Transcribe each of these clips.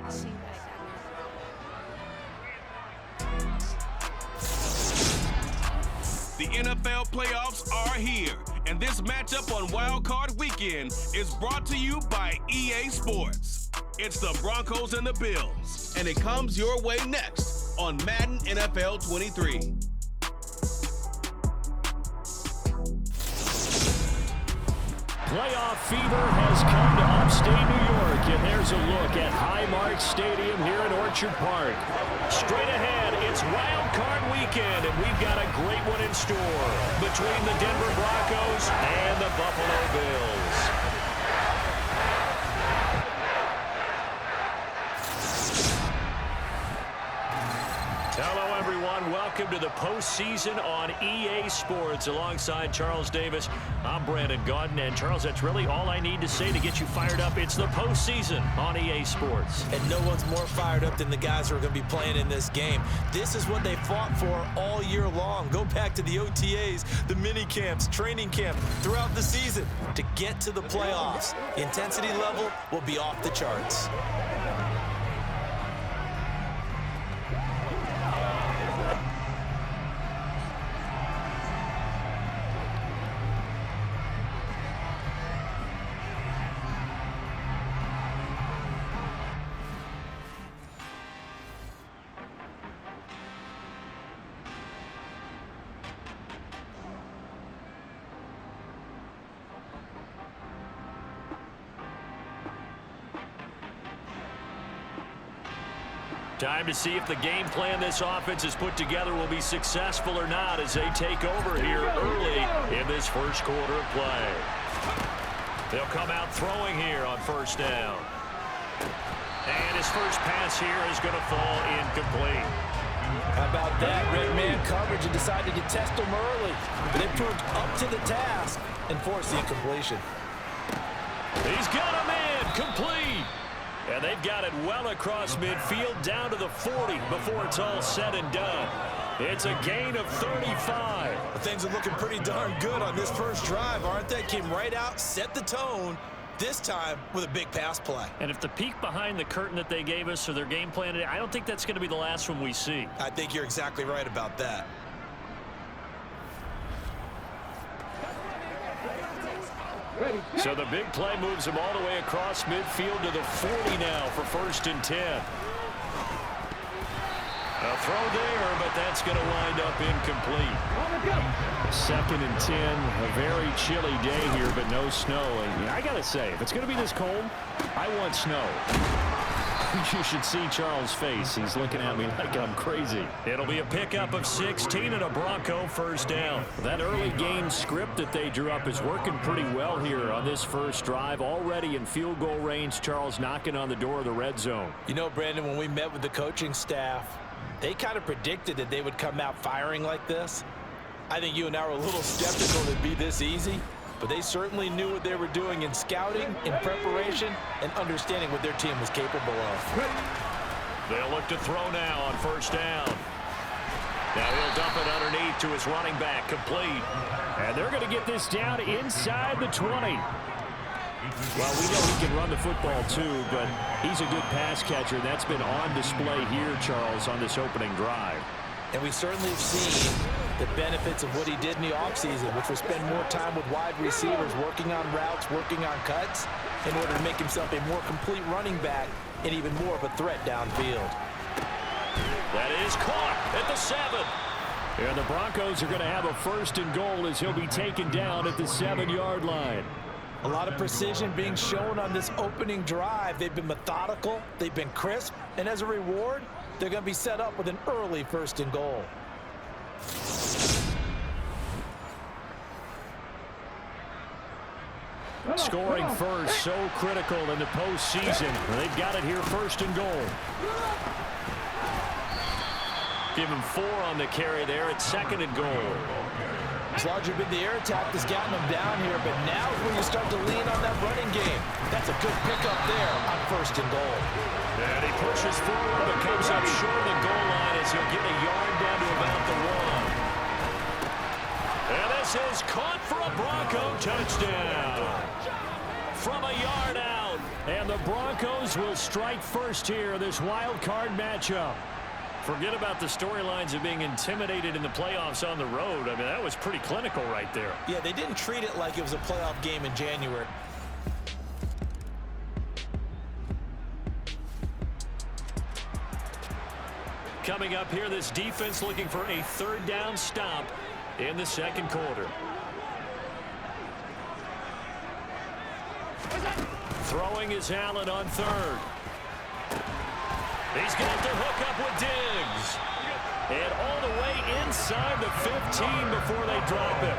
The NFL playoffs are here, and this matchup on Wild Card Weekend is brought to you by EA Sports. It's the Broncos and the Bills, and it comes your way next on Madden NFL 23. Playoff fever has come to upstate New York, and there's a look at Highmark Stadium here in Orchard Park. Straight ahead, it's Wild Card Weekend, and we've got a great one in store between the Denver Broncos and the Buffalo Bills. Hello, everyone. Welcome to the postseason on EA Sports. Alongside Charles Davis, I'm Brandon Gaudin. And Charles, that's really all I need to say to get you fired up. It's the postseason on EA Sports. And no one's more fired up than the guys who are going to be playing in this game. This is what they fought for all year long. Go back to the OTAs, the mini camps, training camp, throughout the season to get to the playoffs. The intensity level will be off the charts. Time to see if the game plan this offense has put together will be successful or not as they take over here early in this first quarter of play. They'll come out throwing here on first down. And his first pass here is going to fall incomplete. How about that? Red man coverage and decided to test him early. They proved up to the task and forced the incompletion. He's got him in. Complete. And they've got it well across midfield down to the 40 before it's all said and done. It's a gain of 35. Well, things are looking pretty darn good on this first drive, aren't they? Came right out, set the tone, this time with a big pass play. And if the peek behind the curtain that they gave us or their game plan, I don't think that's going to be the last one we see. I think you're exactly right about that. So the big play moves him all the way across midfield to the 40 now for 1st and 10. A throw there, but that's going to wind up incomplete. 2nd and 10, a very chilly day here, but no snow. And I got to say, if it's going to be this cold, I want snow. You should see Charles' face. He's looking at me like I'm crazy. It'll be a pickup of 16 and a Bronco first down. That early game script that they drew up is working pretty well here on this first drive. Already in field goal range, Charles knocking on the door of the red zone. You know, Brandon, when we met with the coaching staff, they kind of predicted that they would come out firing like this. I think you and I were a little skeptical it'd be this easy. But they certainly knew what they were doing in scouting, in preparation, and understanding what their team was capable of. They'll look to throw now on first down. Now he'll dump it underneath to his running back, complete. And they're going to get this down inside the 20. Well, we know he can run the football too, but he's a good pass catcher. That's been on display here, Charles, on this opening drive. And we certainly have seen the benefits of what he did in the offseason, which was spend more time with wide receivers, working on routes, working on cuts, in order to make himself a more complete running back and even more of a threat downfield. That is caught at the 7. And the Broncos are going to have a 1st and goal as he'll be taken down at the 7-yard line. A lot of precision being shown on this opening drive. They've been methodical, they've been crisp, and as a reward, they're going to be set up with an early 1st and goal. Scoring first, so critical in the postseason. They've got it here, 1st and goal. Give him 4 on the carry there at 2nd and goal. It's largely been the air attack that's gotten them down here, but now is when you start to lean on that running game. That's a good pickup there on 1st and goal. And he pushes forward, but comes up short of the goal line as he'll get a yard down to about the 1. And this is caught for a Bronco touchdown. From a yard out, And the Broncos will strike first here in this wild card matchup. Forget about the storylines of being intimidated in the playoffs on the road. I mean, that was pretty clinical right there. Yeah, they didn't treat it like it was a playoff game in January. Coming up here, this defense looking for a third down stop in the second quarter. Throwing is Allen on third. He's got to hook up with Diggs. And all the way inside the 15 before they drop it.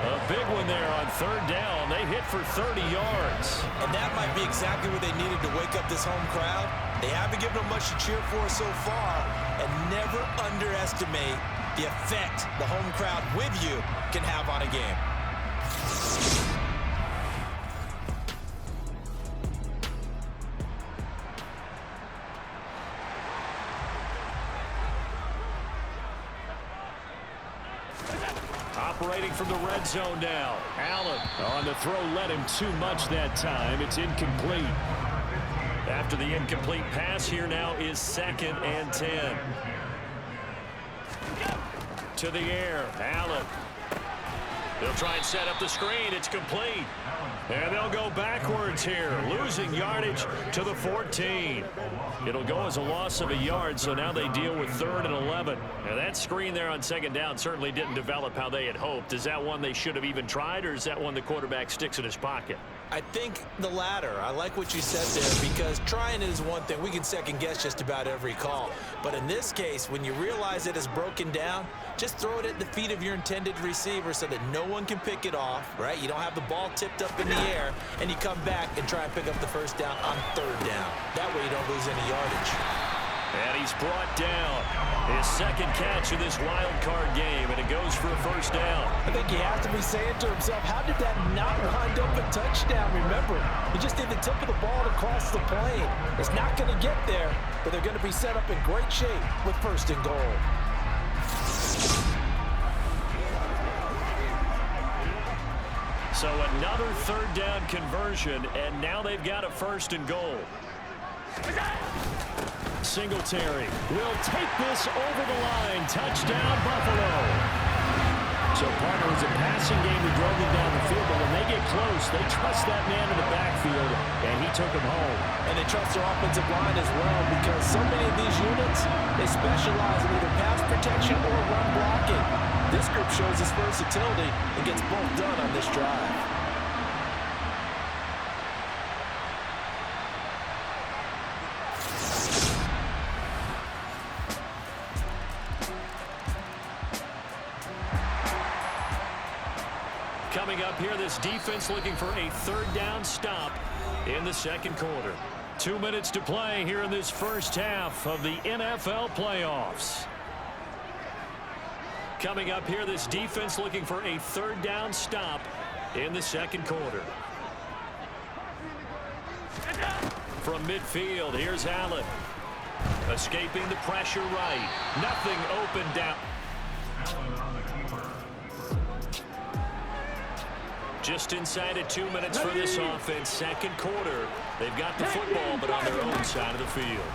A big one there on third down. They hit for 30 yards. And that might be exactly what they needed to wake up this home crowd. They haven't given them much to cheer for so far. And never underestimate the effect the home crowd with you can have on a game. Operating from the red zone now. Allen on the throw, led him too much that time. It's incomplete. After the incomplete pass, here now is 2nd and 10. To the air, Allen. They'll try and set up the screen. It's complete. And they'll go backwards here, losing yardage to the 14. It'll go as a loss of a yard, so now they deal with 3rd and 11. Now that screen there on 2nd down certainly didn't develop how they had hoped. Is that one they should have even tried, or is that one the quarterback sticks in his pocket? I think the latter. I like what you said there, because trying it is one thing. We can second guess just about every call. But in this case, when you realize it is broken down, just throw it at the feet of your intended receiver so that no one can pick it off, right? You don't have the ball tipped up in the air, and you come back and try and pick up the first down on 3rd down. That way you don't lose any yardage. And he's brought down. His 2nd catch of this wild card game, and it goes for a first down. I think he has to be saying to himself, how did that not wind up a touchdown? Remember, he just did the tip of the ball to cross the plane. It's not going to get there, but they're going to be set up in great shape with 1st and goal. So another 3rd down conversion, and now they've got a 1st and goal. Singletary will take this over the line. Touchdown, Buffalo. So, partner, it was a passing game that drove them down the field, but when they get close, they trust that man in the backfield, and he took him home. And they trust their offensive line as well, because so many of these units, they specialize in either pass protection or run blocking. This group shows its versatility and gets both done on this drive. Coming up here, this defense looking for a 3rd down stop in the second quarter. 2 minutes to play here in this first half of the NFL playoffs. Coming up here, this defense looking for a 3rd down stop in the second quarter. From midfield, here's Allen. Escaping the pressure right. Nothing open down. Just inside of 2 minutes for this offense. Second quarter. They've got the football, but on their own side of the field.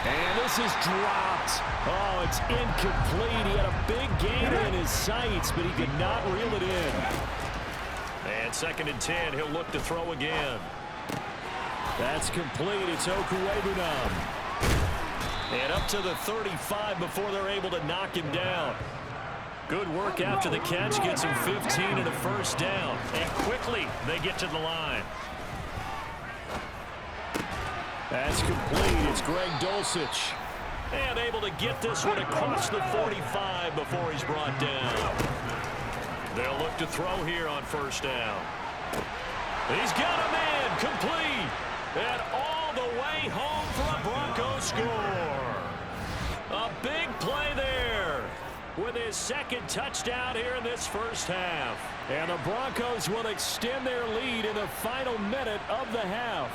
And this is dropped. Oh, it's incomplete. He had a big gainer in his sights, but he could not reel it in. And 2nd and 10. He'll look to throw again. That's complete. It's Okuwebunam. And up to the 35 before they're able to knock him down. Good work after the catch. Gets him 15 and a first down. And quickly they get to the line. That's complete. It's Greg Dulcich. And able to get this one across the 45 before he's brought down. They'll look to throw here on first down. He's got a man. Complete. And all the way home for a Broncos score. A big play there with his 2nd touchdown here in this first half. And the Broncos will extend their lead in the final minute of the half.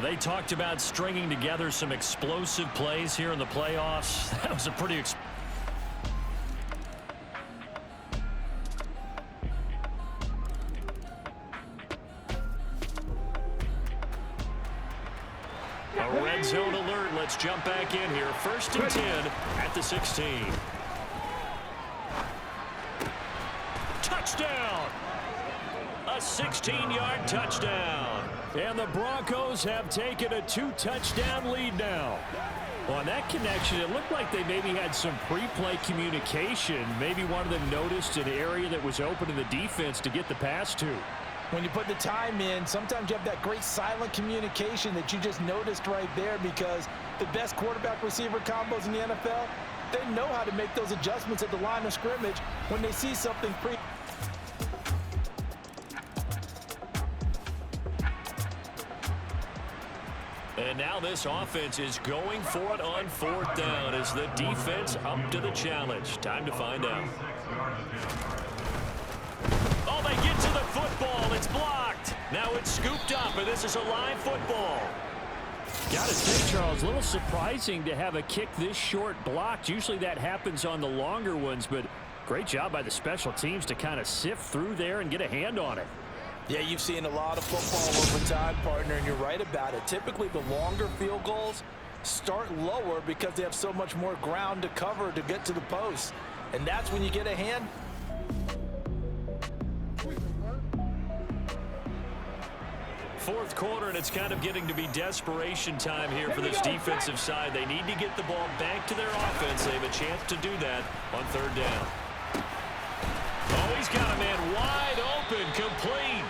They talked about stringing together some explosive plays here in the playoffs. That was a pretty A red zone alert. Let's jump back in here. 1st and 10 at the 16. Touchdown! A 16-yard touchdown. And the Broncos have taken a 2-touchdown lead now. On that connection, it looked like they maybe had some pre-play communication. Maybe one of them noticed an area that was open in the defense to get the pass to. When you put the time in, sometimes you have that great silent communication that you just noticed right there, because the best quarterback-receiver combos in the NFL, they know how to make those adjustments at the line of scrimmage when they see something pre. And now this offense is going for it on 4th down. Is the defense up to the challenge? Time to find out. Oh, they get to the football. It's blocked. Now it's scooped up, and this is a live football. Got to say, Charles, a little surprising to have a kick this short blocked. Usually that happens on the longer ones, but great job by the special teams to kind of sift through there and get a hand on it. Yeah, you've seen a lot of football over time, partner, and you're right about it. Typically, the longer field goals start lower because they have so much more ground to cover to get to the post. And that's when you get a hand. Fourth quarter, and it's kind of getting to be desperation time here for this defensive side. They need to get the ball back to their offense. They have a chance to do that on 3rd down. Oh, he's got a man wide open, complete.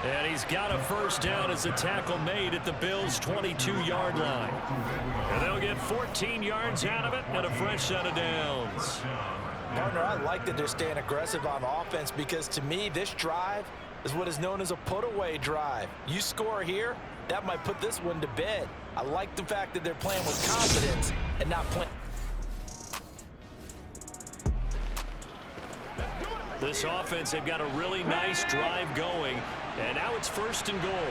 And he's got a 1st down as a tackle made at the Bills' 22-yard line. And they'll get 14 yards out of it and a fresh set of downs. Partner, I like that they're staying aggressive on offense, because to me, this drive is what is known as a put-away drive. You score here, that might put this one to bed. I like the fact that they're playing with confidence and not playing. This offense, they've got a really nice drive going, and now it's 1st and goal.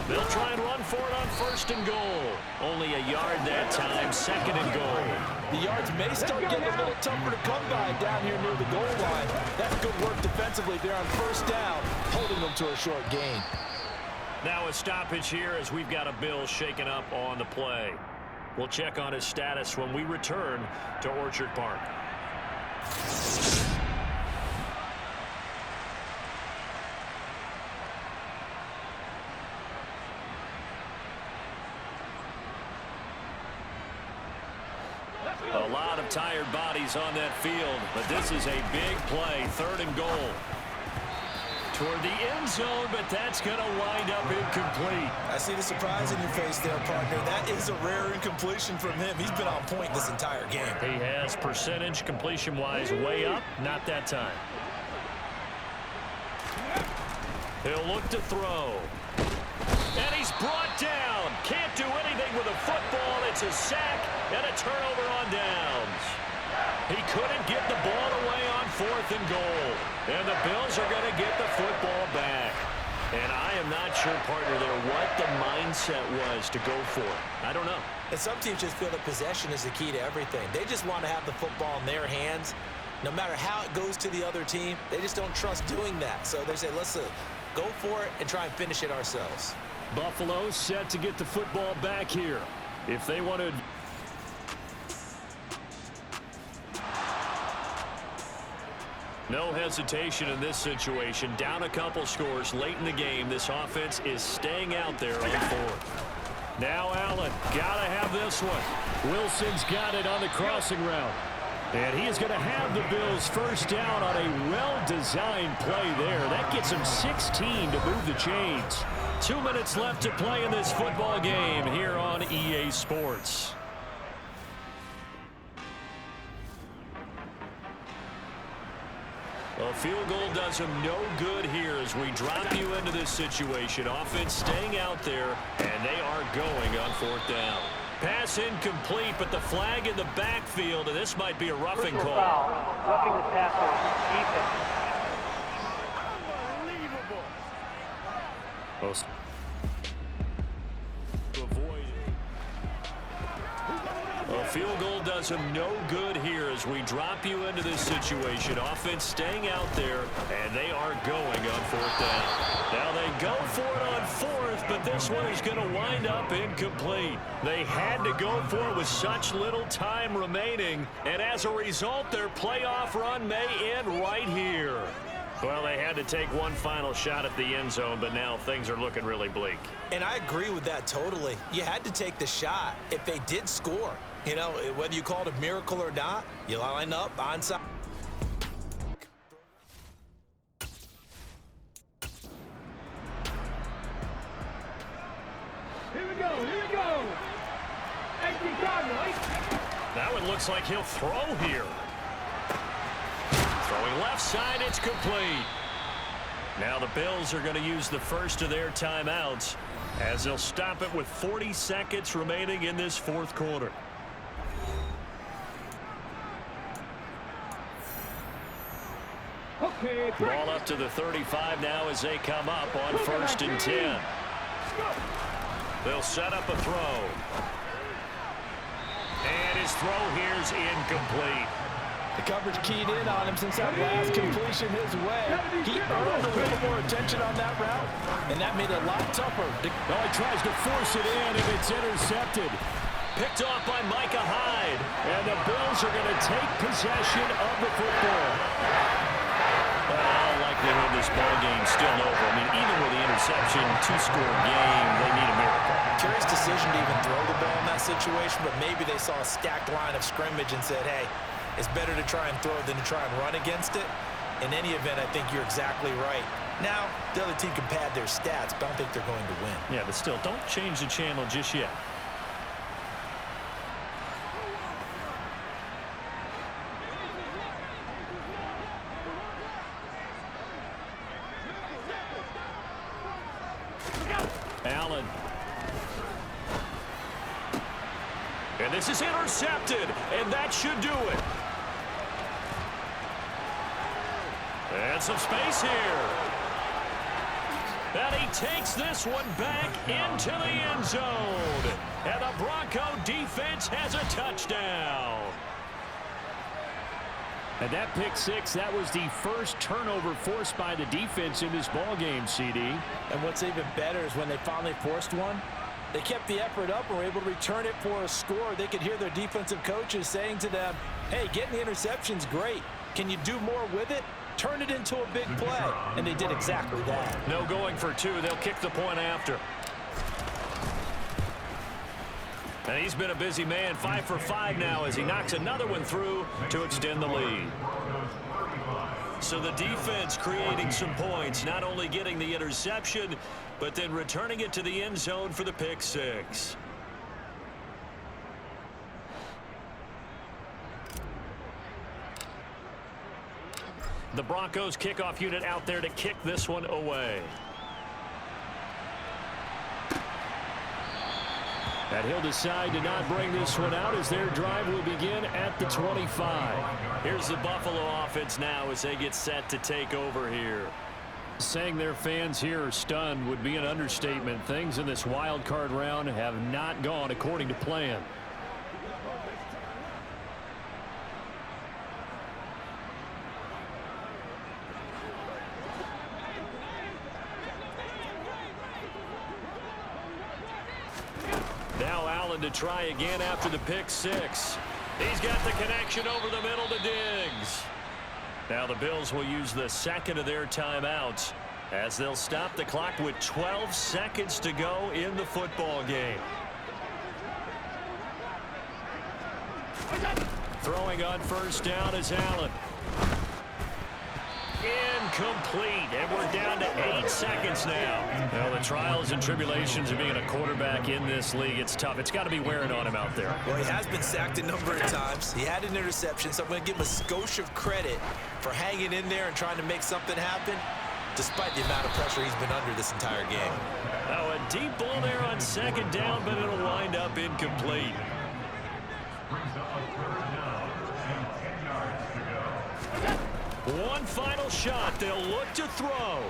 They'll try and run for it on 1st and goal. Only a yard that time, 2nd and goal. The yards may start getting a little tougher to come by down here near the goal line. That's good work defensively there on 1st down, holding them to a short gain. Now a stoppage here as we've got a Bill shaken up on the play. We'll check on his status when we return to Orchard Park. A lot of tired bodies on that field, but this is a big play, 3rd and goal. Toward the end zone, but that's going to wind up incomplete. I see the surprise in your face there, partner. That is a rare incompletion from him. He's been on point this entire game. He has percentage completion-wise way up, not that time. He'll look to throw. And he's brought down. Can't do anything with a football. It's a sack and a turnover on downs. He couldn't get the ball away on 4th and goal. And the Bills are going to get the football back. And I am not sure, partner, there what the mindset was to go for it. I don't know. And some teams just feel that possession is the key to everything. They just want to have the football in their hands. No matter how it goes to the other team, they just don't trust doing that. So they say, let's go for it and try and finish it ourselves. Buffalo set to get the football back here. If they want to... No hesitation in this situation. Down a couple scores late in the game. This offense is staying out there on 4th. Now Allen, gotta have this one. Wilson's got it on the crossing route. And he is going to have the Bills 1st down on a well-designed play there. That gets him 16 to move the chains. 2 minutes left to play in this football game here on EA Sports. A field goal does him no good here as we drop you into this situation. Offense staying out there, and they are going on 4th down. Pass incomplete, but the flag in the backfield, and this might be a roughing call. Roughing the tackle, defense. A field goal does them no good here as we drop you into this situation. Offense staying out there, and they are going on fourth down. Now they go for it on fourth, but this one is going to wind up incomplete. They had to go for it with such little time remaining, and as a result, their playoff run may end right here. Well, they had to take one final shot at the end zone, but now things are looking really bleak. And I agree with that totally. You had to take the shot if they did score. You know, whether you call it a miracle or not, you line up onside. Here we go, here we go. Empty guard, right? That one looks like he'll throw here. Throwing left side, it's complete. Now the Bills are going to use the first of their timeouts as they'll stop it with 40 seconds remaining in this fourth quarter. Okay, Ball up to the 35 now as they come up on 1st and 10. They'll set up a throw. And his throw here's incomplete. The coverage keyed in on him since that last completion his way. He earned a little more attention on that route, and that made it a lot tougher. Well, he tries to force it in, and it's intercepted. Picked off by Micah Hyde, and the Bills are going to take possession of the football. Well, likelihood this ball game's still over. I mean, even with the interception, two-score game, they need a miracle. Curious decision to even throw the ball in that situation, but maybe they saw a stacked line of scrimmage and said, hey, it's better to try and throw than to try and run against it. In any event, I think you're exactly right. Now, the other team can pad their stats, but I don't think they're going to win. Yeah, but still, don't change the channel just yet. Allen. And this is intercepted, and that should do it. And some space here. And he takes this one back into the end zone. And the Bronco defense has a touchdown. And that pick six, that was the first turnover forced by the defense in this ballgame, CD. And what's even better is when they finally forced one, they kept the effort up and were able to return it for a score. They could hear their defensive coaches saying to them, hey, getting the interception's great. Can you do more with it? Turn it into a big play. And they did exactly that. No going for two. They'll kick the point after. And he's been a busy man, 5 for 5 now as he knocks another one through to extend the lead. So the defense creating some points, not only getting the interception, but then returning it to the end zone for the pick six. The Broncos kickoff unit out there to kick this one away. And he'll decide to not bring this one out as their drive will begin at the 25. Here's the Buffalo offense now as they get set to take over here. Saying their fans here are stunned would be an understatement. Things in this wild card round have not gone according to plan. Now Allen to try again after the pick six. He's got the connection over the middle to Diggs. Now the Bills will use the second of their timeouts as they'll stop the clock with 12 seconds to go in the football game. Throwing on first down is Allen. Incomplete, and we're down to 8 seconds now. Well, the trials and tribulations of being a quarterback in this league, it's tough. It's got to be wearing on him out there. Well, he has been sacked a number of times. He had an interception, so I'm going to give him a skosh of credit for hanging in there and trying to make something happen, despite the amount of pressure he's been under this entire game. Oh, a deep ball there on second down, but it'll wind up incomplete. One final shot. They'll look to throw.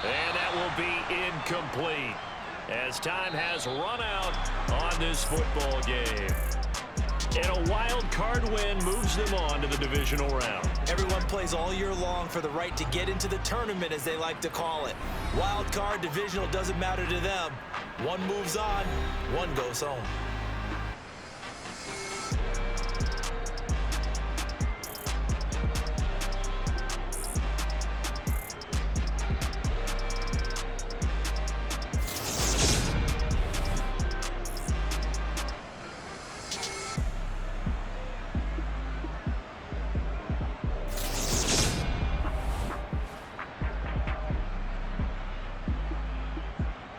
And that will be incomplete as time has run out on this football game. And a wild card win moves them on to the divisional round. Everyone plays all year long for the right to get into the tournament, as they like to call it. Wild card, divisional, doesn't matter to them. One moves on, one goes home.